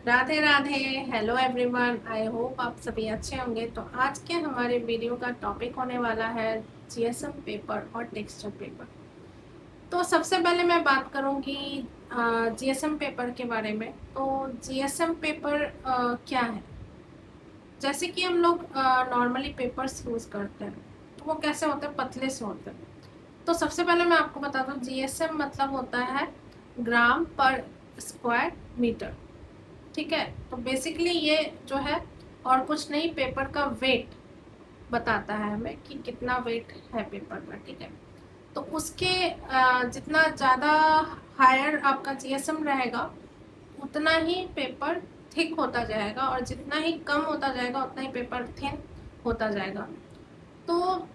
Radhe Radhe. Hello everyone, I hope आप सभी अच्छे होंगे। तो आज के हमारे वीडियो का टॉपिक होने वाला है जीएसएम पेपर और टेक्सचर पेपर। तो सबसे पहले मैं बात करूंगी जीएसएम पेपर के बारे में। तो जीएसएम पेपर क्या है? जैसे कि हम लोग नॉर्मली पेपर्स यूज़ करते हैं, तो वो कैसे होते हैं? पतले से होते हैं। तो सबसे पहले मैं आपको बता दूं, जीएसएम मतलब होता है ग्राम पर स्क्वायर मीटर। ठीक है। तो बेसिकली ये जो है और कुछ नहीं, पेपर का वेट बताता है हमें कि कितना वेट है पेपर का। ठीक है। तो उसके जितना ज़्यादा हायर आपका जीएसएम रहेगा, उतना ही पेपर थिक होता जाएगा, और जितना ही कम होता जाएगा उतना ही पेपर थिन होता जाएगा। तो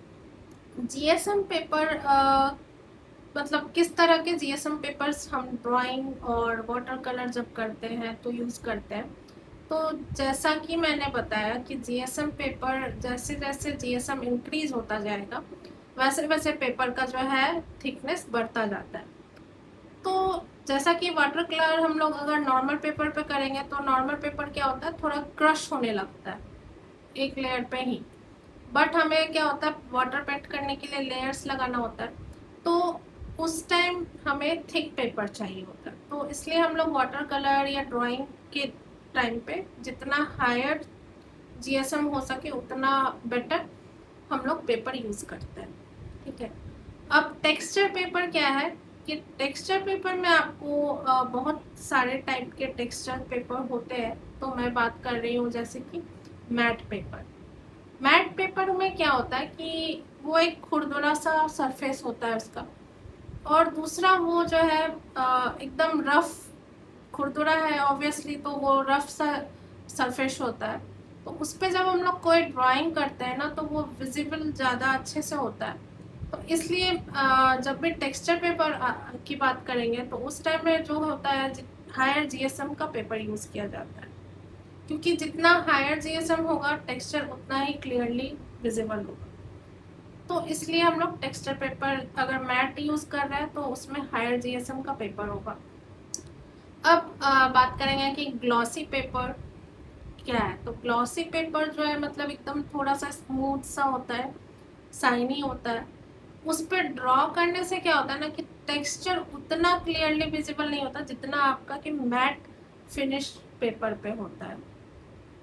जीएसएम पेपर मतलब किस तरह के जीएसएम पेपर्स हम ड्राइंग और वाटर कलर जब करते हैं तो यूज़ करते हैं। तो जैसा कि मैंने बताया कि जीएसएम पेपर, जैसे जैसे जीएसएम इंक्रीज होता जाएगा वैसे वैसे पेपर का जो है थिकनेस बढ़ता जाता है। तो जैसा कि वाटर कलर हम लोग अगर नॉर्मल पेपर पे करेंगे तो नॉर्मल पेपर क्या होता है, थोड़ा क्रश होने लगता है एक लेयर पे ही। बट हमें क्या होता है, वाटर पेंट करने के लिए लेयर्स लगाना होता है। तो उस टाइम हमें थिक पेपर चाहिए होता है। तो इसलिए हम लोग वाटर कलर या ड्राइंग के टाइम पे जितना हायर जीएसएम हो सके उतना बेटर हम लोग पेपर यूज़ करते हैं। ठीक है। अब टेक्सचर पेपर क्या है कि टेक्सचर पेपर में आपको बहुत सारे टाइप के टेक्सचर पेपर होते हैं। तो मैं बात कर रही हूँ जैसे कि मैट पेपर। मैट पेपर में क्या होता है कि वो एक खुरदुरा सा सरफेस होता है उसका, और दूसरा वो जो है एकदम रफ खुरदुरा है ऑब्वियसली, तो वो रफ सा सरफेस होता है। तो उस पर जब हम लोग कोई ड्राइंग करते हैं ना तो वो विजिबल ज़्यादा अच्छे से होता है। तो इसलिए जब भी टेक्सचर पेपर की बात करेंगे तो उस टाइम में जो होता है हायर जीएसएम का पेपर यूज़ किया जाता है, क्योंकि जितना हायर जीएसएम होगा टेक्सचर उतना ही क्लियरली विजिबल होगा। तो इसलिए हम लोग टेक्सचर पेपर अगर मैट यूज़ कर रहे हैं तो उसमें हायर जीएसएम का पेपर होगा। अब बात करेंगे कि ग्लॉसी पेपर क्या है। तो ग्लॉसी पेपर जो है मतलब एकदम थोड़ा सा स्मूथ सा होता है, शाइनी होता है। उस पर ड्रॉ करने से क्या होता है ना कि टेक्सचर उतना क्लियरली विजिबल नहीं होता जितना आपका कि मैट फिनिश पेपर पे होता है।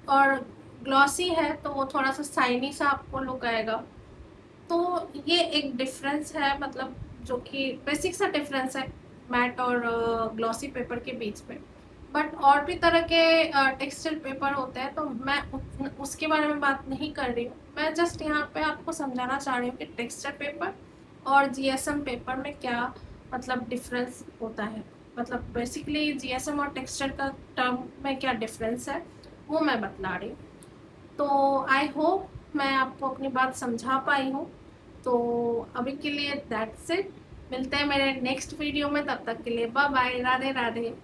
और ग्लॉसी है तो वो थोड़ा सा शाइनी सा आपको लुक आएगा। तो ये एक डिफरेंस है, मतलब जो कि बेसिक सा डिफरेंस है मैट और ग्लॉसी पेपर के बीच में। बट और भी तरह के टेक्सचर पेपर होते हैं, तो मैं उसके बारे में बात नहीं कर रही हूँ। मैं जस्ट यहाँ पे आपको समझाना चाह रही हूँ कि टेक्सचर पेपर और जीएसएम पेपर में क्या मतलब डिफरेंस होता है। मतलब बेसिकली जीएसएम और टेक्सचर का टर्म में क्या डिफरेंस है वो मैं बतला रही हूँ। तो आई होप मैं आपको अपनी बात समझा पाई हूँ। तो अभी के लिए दैट्स इट। मिलते हैं मेरे नेक्स्ट वीडियो में, तब तक के लिए बाय बाय, राधे राधे।